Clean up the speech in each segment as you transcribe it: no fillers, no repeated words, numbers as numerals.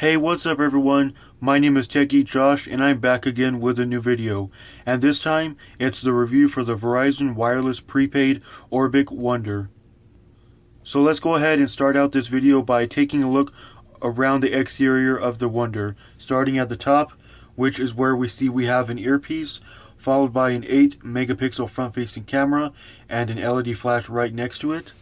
Hey, what's up everyone? My name is techgeekjosh and I'm back again with a new video. And this time, it's the review for the Verizon Wireless Prepaid Orbic Wonder. So let's go ahead and start out this video by taking a look around the exterior of the Wonder. Starting at the top, which is where we have an earpiece, followed by an 8 megapixel front-facing camera and an LED flash right next to it.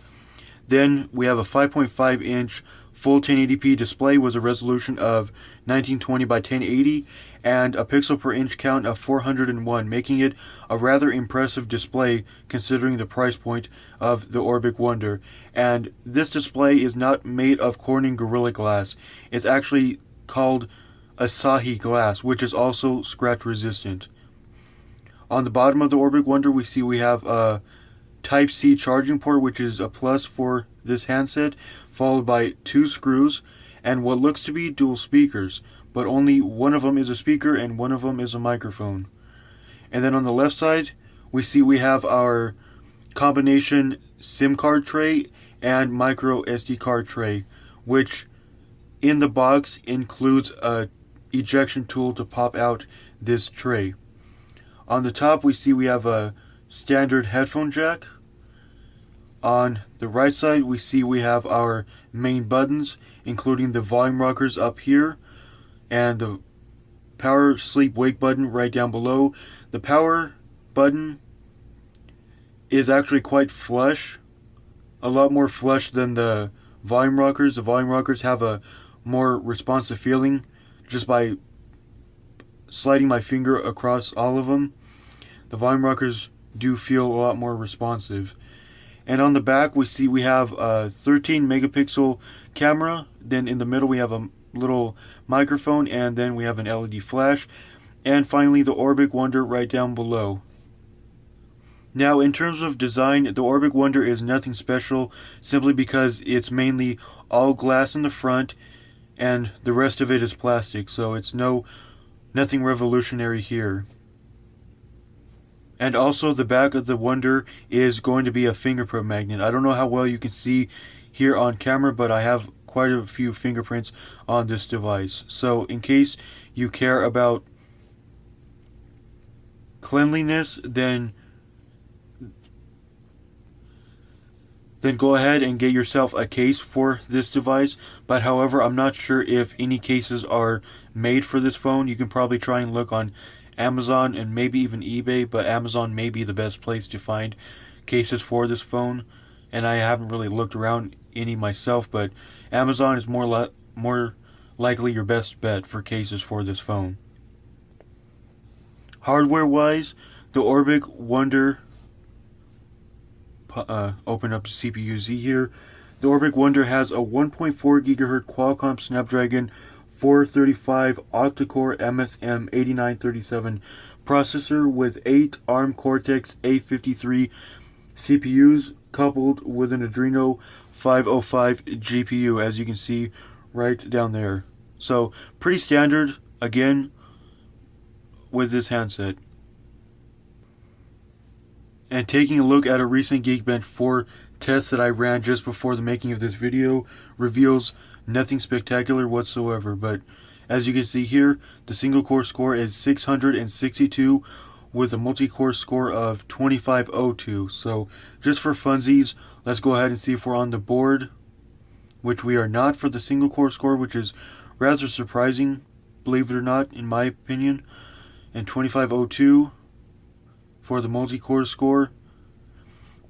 Then we have a 5.5 inch full 1080p display with a resolution of 1920 by 1080 and a pixel per inch count of 401, making it a rather impressive display considering the price point of the Orbic Wonder. And this display is not made of Corning Gorilla Glass. It's actually called Asahi Glass, which is also scratch resistant. On the bottom of the Orbic Wonder we have a Type-C charging port, which is a plus for this handset, followed by 2 screws and what looks to be dual speakers, but only one of them is a speaker and one of them is a microphone. And then on the left side we have our combination SIM card tray and micro SD card tray, which in the box includes a ejection tool to pop out this tray. On the top we have a standard headphone jack. On the right side we have our main buttons, including the volume rockers up here and the power sleep wake button right down below. The power button is actually quite flush, a lot more flush than the volume rockers. The volume rockers have a more responsive feeling just by sliding my finger across all of them. The volume rockers do feel a lot more responsive. And on the back we have a 13 megapixel camera. Then in the middle we have a little microphone, and then we have an LED flash, and finally the Orbic Wonder right down below. Now in terms of design, the Orbic Wonder is nothing special simply because it's mainly all glass in the front and the rest of it is plastic, so it's nothing revolutionary here. And also the back of the Wonder is going to be a fingerprint magnet. I don't know how well you can see here on camera, but I have quite a few fingerprints on this device. So in case you care about cleanliness, then go ahead and get yourself a case for this device. But however, I'm not sure if any cases are made for this phone. You can probably try and look on Amazon and maybe even eBay, but Amazon may be the best place to find cases for this phone, and I haven't really looked around any myself, but Amazon is more likely your best bet for cases for this phone. Hardware wise, the Orbic Wonder, open up CPU-Z here. The Orbic Wonder has a 1.4 GHz Qualcomm Snapdragon 435 octa-core MSM 8937 processor with 8 ARM Cortex A53 CPUs coupled with an Adreno 505 GPU, as you can see right down there. So pretty standard again with this handset. And taking a look at a recent Geekbench 4 test that I ran just before the making of this video reveals nothing spectacular whatsoever, but as you can see here, the single core score is 662 with a multi-core score of 2502. So just for funsies, let's go ahead and see if we're on the board, which we are not for the single core score, which is rather surprising, believe it or not, in my opinion. And 2502 for the multi-core score.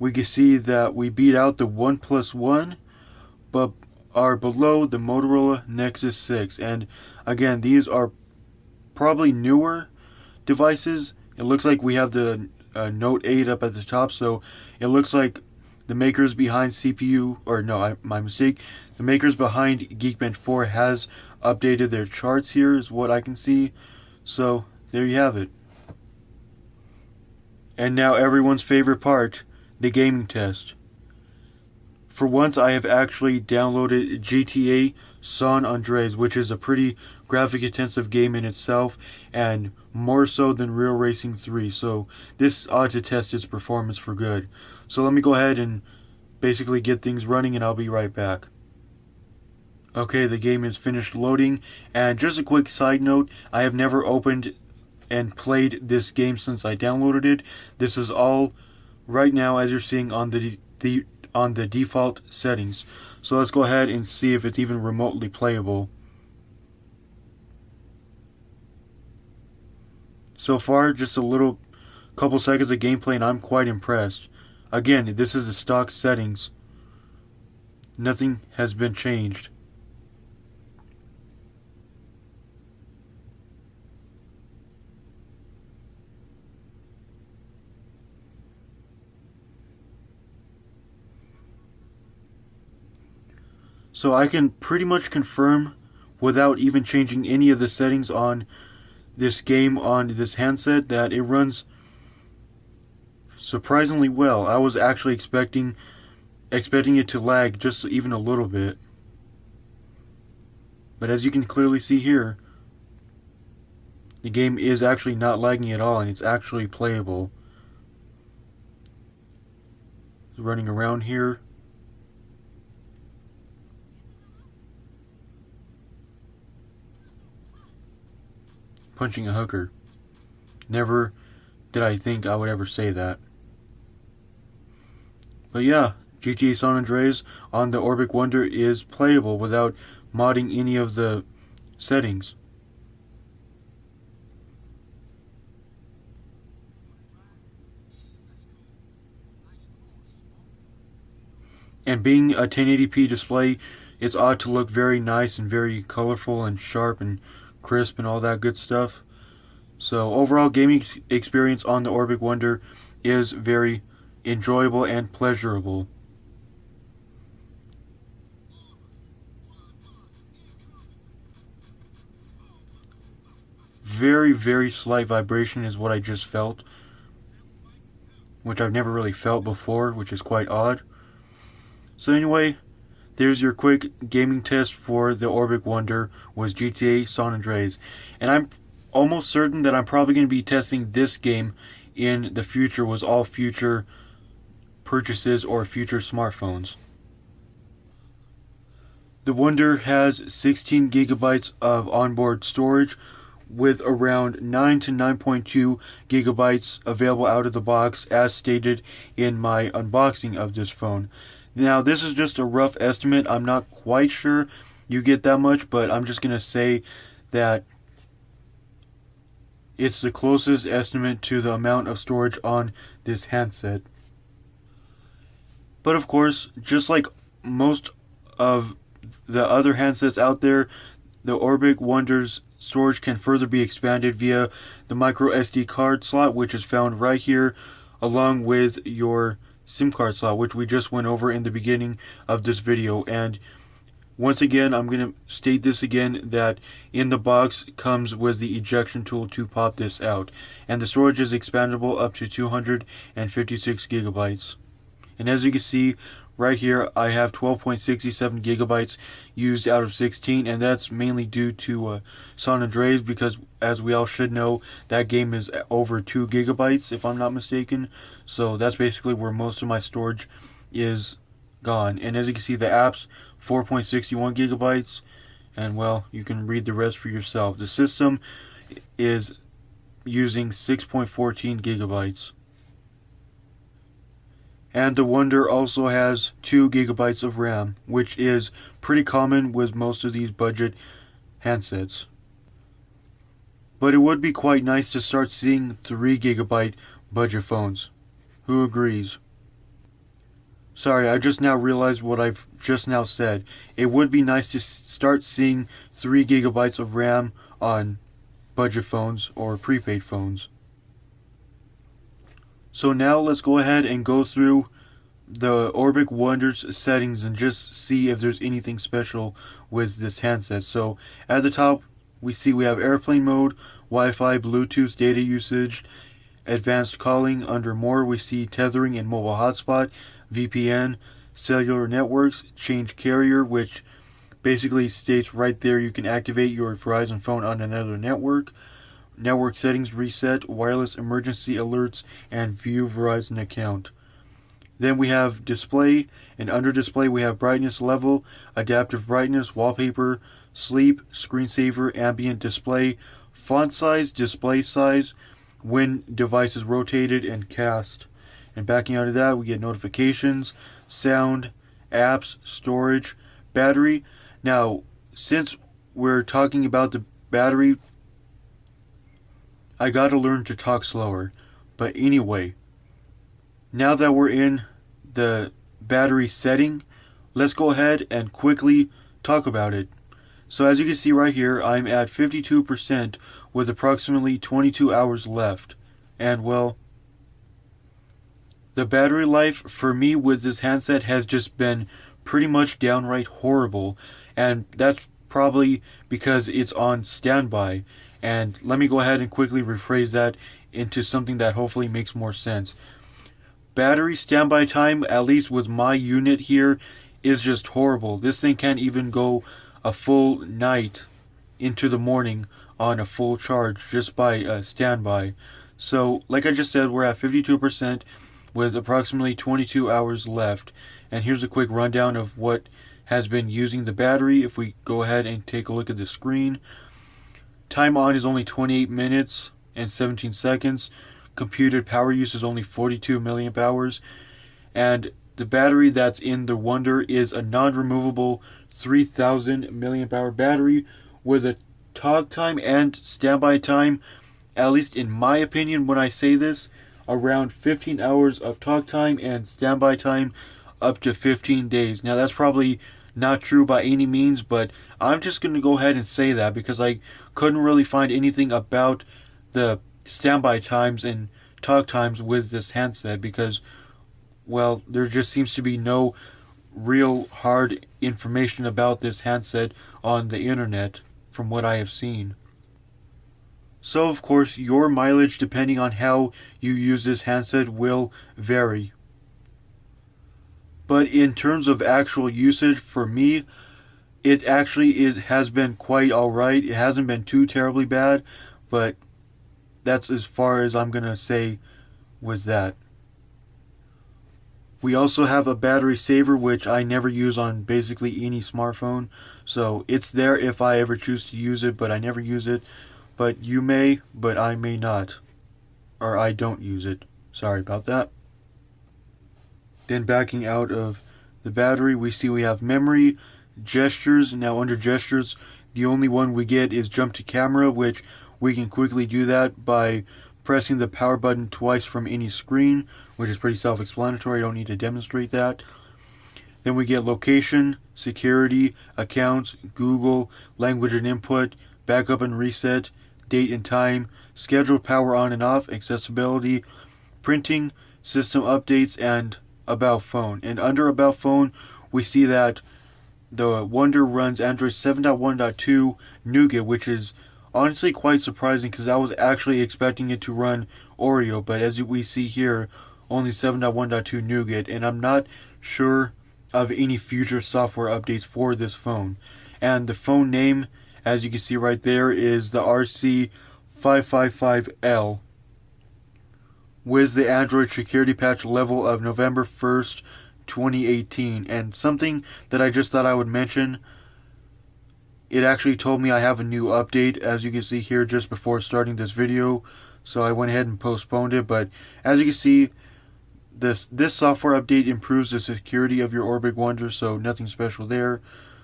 We can see that we beat out the OnePlus One, but are below the Motorola Nexus 6. And again, these are probably newer devices. It looks like we have the Note 8 up at the top, so it looks like the makers behind my mistake. The makers behind Geekbench 4 has updated their charts here, is what I can see. So there you have it. And now everyone's favorite part, the gaming test. For once, I have actually downloaded GTA San Andreas, which is a pretty graphic-intensive game in itself, and more so than Real Racing 3, so this ought to test its performance for good. So let me go ahead and basically get things running, and I'll be right back. Okay, the game is finished loading, and just a quick side note, I have never opened and played this game since I downloaded it. This is all right now, as you're seeing, on the default settings. So let's go ahead and see if it's even remotely playable. So far, just a little couple seconds of gameplay and I'm quite impressed. Again, this is the stock settings. Nothing has been changed. So I can pretty much confirm without even changing any of the settings on this game on this handset that it runs surprisingly well. I was actually expecting it to lag just even a little bit. But as you can clearly see here, the game is actually not lagging at all and it's actually playable. Running around here. Punching a hooker. Never did I think I would ever say that. But yeah, GTA San Andreas on the Orbic Wonder is playable without modding any of the settings. And being a 1080p display, it's ought to look very nice and very colorful and sharp and crisp and all that good stuff. So overall gaming experience on the Orbic Wonder is very enjoyable and pleasurable. Very, very slight vibration is what I just felt, which I've never really felt before, which is quite odd. So anyway, there's your quick gaming test for the Orbic Wonder was GTA San Andreas. And I'm almost certain that I'm probably going to be testing this game in the future with all future purchases or future smartphones. The Wonder has 16 gigabytes of onboard storage with around 9 to 9.2 gigabytes available out of the box as stated in my unboxing of this phone. Now this is just a rough estimate. I'm not quite sure you get that much, but I'm just going to say that it's the closest estimate to the amount of storage on this handset. But of course, just like most of the other handsets out there, the Orbic Wonder's storage can further be expanded via the micro SD card slot, which is found right here, along with your SIM card slot, which we just went over in the beginning of this video. And once again, I'm going to state this again, that in the box comes with the ejection tool to pop this out. And the storage is expandable up to 256 gigabytes. And as you can see, right here, I have 12.67 gigabytes used out of 16, and that's mainly due to San Andreas, because as we all should know, that game is over 2 gigabytes, if I'm not mistaken. So that's basically where most of my storage is gone. And as you can see, the app's 4.61 gigabytes, and well, you can read the rest for yourself. The system is using 6.14 gigabytes. And the Wonder also has 2 gigabytes of RAM, which is pretty common with most of these budget handsets. But it would be quite nice to start seeing 3 gigabyte budget phones. Who agrees? Sorry, I just now realized what I've just now said. It would be nice to start seeing 3 gigabytes of RAM on budget phones or prepaid phones. So now let's go ahead and go through the Orbic Wonder's settings and just see if there's anything special with this handset. So at the top we have airplane mode, Wi-Fi, Bluetooth, data usage, advanced calling. Under more we see tethering and mobile hotspot, VPN, cellular networks, change carrier, which basically states right there you can activate your Verizon phone on another network. Network settings reset, wireless emergency alerts, and view Verizon account. Then we have display, and under display we have brightness level, adaptive brightness, wallpaper, sleep, screensaver, ambient display, font size, display size, when device is rotated, and cast. And backing out of that, we get notifications, sound, apps, storage, battery. Now, since we're talking about the battery, I gotta learn to talk slower. But anyway, now that we're in the battery setting, let's go ahead and quickly talk about it. So as you can see right here, I'm at 52% with approximately 22 hours left. And well, the battery life for me with this handset has just been pretty much downright horrible. And that's probably because it's on standby. And let me go ahead and quickly rephrase that into something that hopefully makes more sense. Battery standby time, at least with my unit here, is just horrible. This thing can't even go a full night into the morning on a full charge just by standby. So, like I just said, we're at 52% with approximately 22 hours left. And here's a quick rundown of what has been using the battery. If we go ahead and take a look at the screen, time on is only 28 minutes and 17 seconds. Computed power use is only 42 milliamp hours. And the battery that's in the Wonder is a non-removable 3000 milliamp hour battery with a talk time and standby time, at least in my opinion when I say this, around 15 hours of talk time and standby time up to 15 days. Now that's probably not true by any means, but I'm just going to go ahead and say that because I couldn't really find anything about the standby times and talk times with this handset because, well, there just seems to be no real hard information about this handset on the internet from what I have seen. So of course your mileage depending on how you use this handset will vary. But in terms of actual usage for me, it actually has been quite alright. It hasn't been too terribly bad, but that's as far as I'm gonna say with that. We also have a battery saver, which I never use on basically any smartphone. So it's there if I ever choose to use it, but I never use it. But you may, but I may not. Or I don't use it. Sorry about that. Then backing out of the battery, we see we have memory, gestures. Now under gestures, the only one we get is jump to camera, which we can quickly do that by pressing the power button twice from any screen, which is pretty self-explanatory. I don't need to demonstrate that. Then we get location, security, accounts, Google, language and input, backup and reset, date and time, scheduled power on and off, accessibility, printing, system updates, and about phone. And under about phone, we see that the Wonder runs Android 7.1.2 Nougat, which is honestly quite surprising because I was actually expecting it to run Oreo, but as we see here, only 7.1.2 Nougat, and I'm not sure of any future software updates for this phone. And the phone name, as you can see right there, is the RC555L with the Android security patch level of November 1st, 2018. And something that I just thought I would mention, it actually told me I have a new update, as you can see here, just before starting this video. So I went ahead and postponed it. But as you can see, this software update improves the security of your Orbic Wonder, so nothing special there.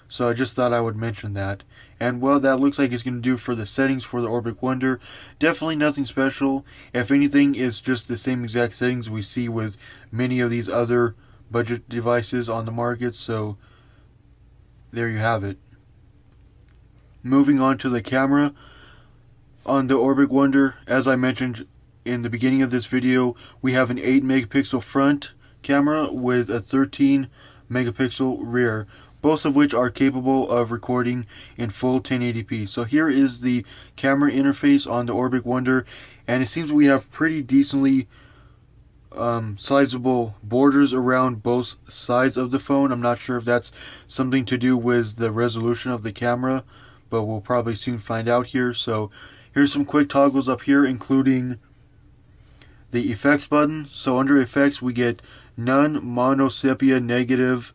So I just thought I would mention that. And well, that looks like it's going to do for the settings for the Orbic Wonder. Definitely nothing special. If anything, it's just the same exact settings we see with many of these other budget devices on the market. So there you have it. Moving on to the camera on the Orbic Wonder, as I mentioned in the beginning of this video, we have an 8 megapixel front camera with a 13 megapixel rear, both of which are capable of recording in full 1080p. So here is the camera interface on the Orbic Wonder, and it seems we have pretty decently sizable borders around both sides of the phone. I'm not sure if that's something to do with the resolution of the camera, but we'll probably soon find out here. So here's some quick toggles up here, including the effects button. So under effects we get none, mono, sepia, negative,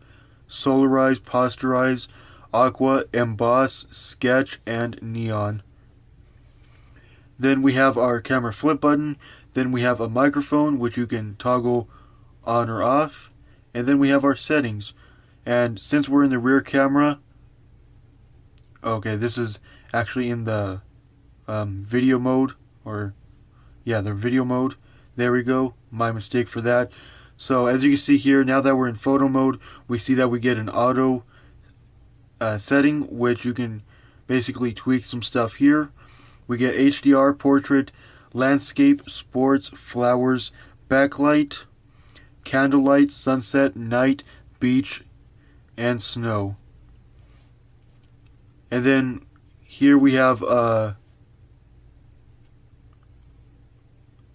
solarize, posterize, aqua, emboss, sketch, and neon. Then we have our camera flip button. Then we have a microphone, which you can toggle on or off. And then we have our settings. And since we're in the rear camera, okay, this is actually in the video mode, or yeah, the video mode. There we go. My mistake for that. So as you can see here, now that we're in photo mode, we see that we get an auto setting, which you can basically tweak some stuff here. We get HDR, portrait, landscape, sports, flowers, backlight, candlelight, sunset, night, beach, and snow. And then here we have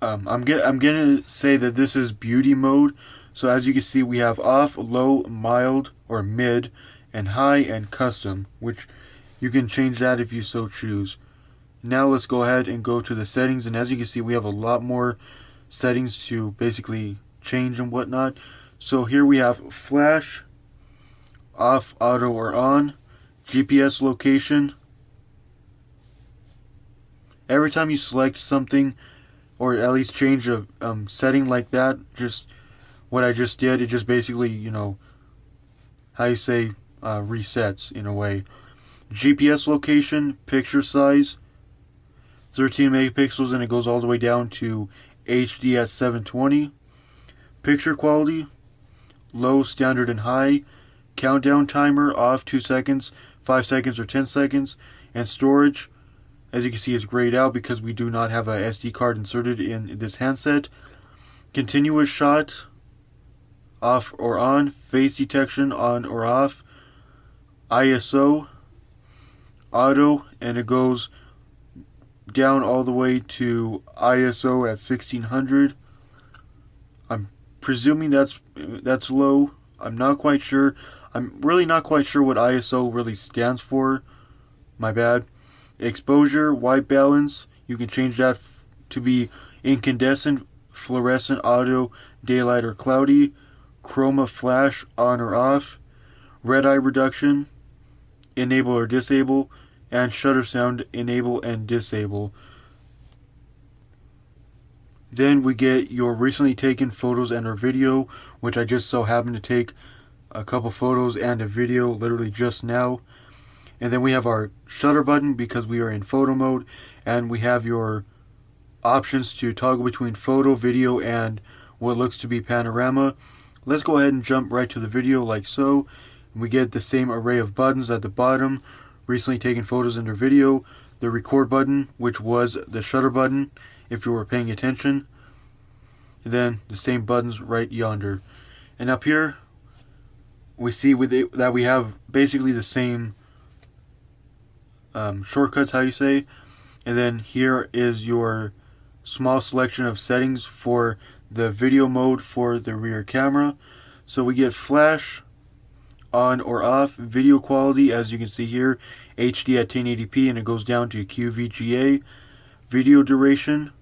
I'm gonna say that this is beauty mode. So as you can see, we have off, low, mild, or mid, and high, and custom, which you can change that if you so choose. Now let's go ahead and go to the settings, and as you can see, we have a lot more settings to basically change and whatnot. So here we have flash, off, auto, or on, GPS location. Every time you select something, or at least change a setting like that, just what I just did, it just basically, you know, how you say, resets in a way. GPS location, picture size, 13 megapixels, and it goes all the way down to HD at 720. Picture quality, low, standard, and high. Countdown timer, off 2 seconds, 5 seconds, or 10 seconds. And storage, as you can see, is grayed out because we do not have a SD card inserted in this handset. Continuous shot, off or on. Face detection, on or off. ISO, auto, and it goes down all the way to ISO at 1600. I'm presuming that's low. I'm not quite sure. I'm really not quite sure what ISO really stands for. My bad. Exposure, white balance, you can change that to be incandescent, fluorescent, auto, daylight, or cloudy. Chroma flash, on or off. Red eye reduction, enable or disable. And shutter sound, enable and disable. Then we get your recently taken photos and or video, which I just so happened to take a couple photos and a video literally just now. And then we have our shutter button because we are in photo mode, and we have your options to toggle between photo, video, and what looks to be panorama. Let's go ahead and jump right to the video like so. We get the same array of buttons at the bottom. Recently taken photos and or video, the record button, which was the shutter button if you were paying attention, and then the same buttons right yonder. And up here we see that we have basically the same shortcuts, how you say, and then here is your small selection of settings for the video mode for the rear camera. So we get flash, on or off, video quality, as you can see here, HD at 1080p, and it goes down to QVGA. Video duration,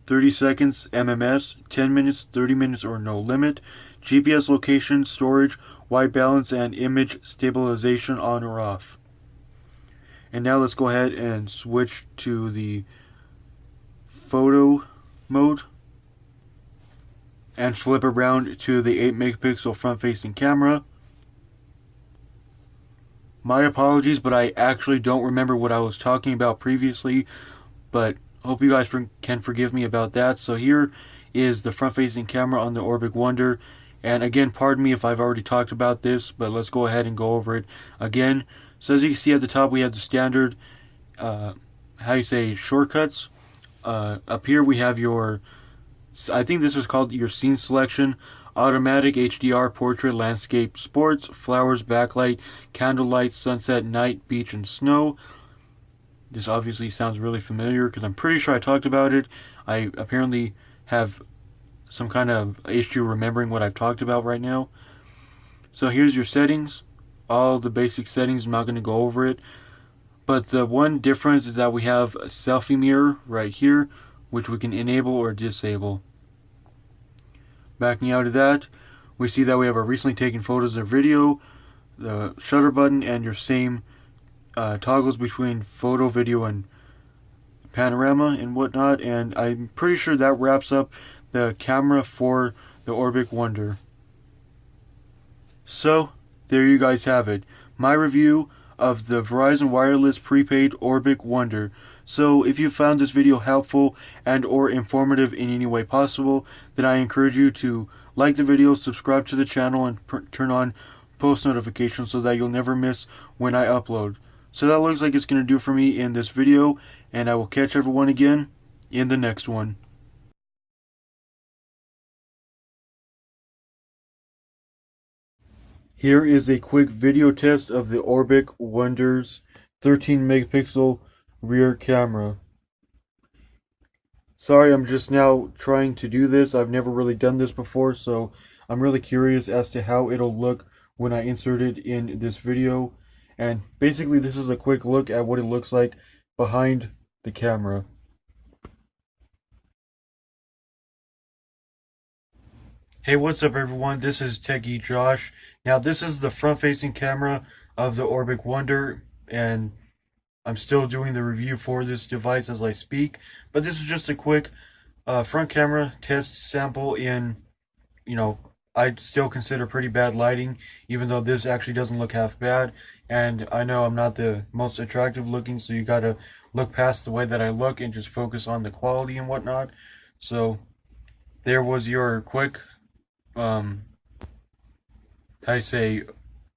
30 seconds MMS, 10 minutes, 30 minutes, or no limit. GPS location, storage, white balance, and image stabilization, on or off. And now let's go ahead and switch to the photo mode and flip around to the 8 megapixel front facing camera. My apologies, but I actually don't remember what I was talking about previously, but hope you guys can forgive me about that. So here is the front-facing camera on the Orbic Wonder, and again, pardon me if I've already talked about this, but let's go ahead and go over it again. So as you can see at the top, we have the standard, shortcuts. Up here we have your, I think this is called your scene selection. Automatic, HDR, portrait, landscape, sports, flowers, backlight, candlelight, sunset, night, beach, and snow. This obviously sounds really familiar because I'm pretty sure I talked about it. I apparently have some kind of issue remembering what I've talked about right now. So here's your settings. All the basic settings, I'm not going to go over it. But the one difference is that we have a selfie mirror right here, which we can enable or disable. Backing out of that, we see that we have our recently taken photos or video, the shutter button, and your same toggles between photo, video, and panorama and whatnot. And I'm pretty sure that wraps up the camera for the Orbic Wonder. So there you guys have it, my review of the Verizon Wireless Prepaid Orbic Wonder. So if you found this video helpful and or informative in any way possible, then I encourage you to like the video, subscribe to the channel, and turn on post notifications so that you'll never miss when I upload. So that looks like it's going to do for me in this video, and I will catch everyone again in the next one. Here is a quick video test of the Orbic Wonder's 13 megapixel rear camera. Sorry, I'm just now trying to do this. I've never really done this before, so I'm really curious as to how it'll look when I insert it in this video. And basically this is a quick look at what it looks like behind the camera. Hey, what's up everyone? This is techgeekjosh. Now this is the front-facing camera of the Orbic Wonder, and I'm still doing the review for this device as I speak, but this is just a quick front camera test sample in, I'd still consider pretty bad lighting, even though this actually doesn't look half bad. And I know I'm not the most attractive looking, so you gotta look past the way that I look and just focus on the quality and whatnot. So there was your quick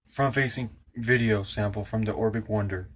front-facing video sample from the Orbic Wonder.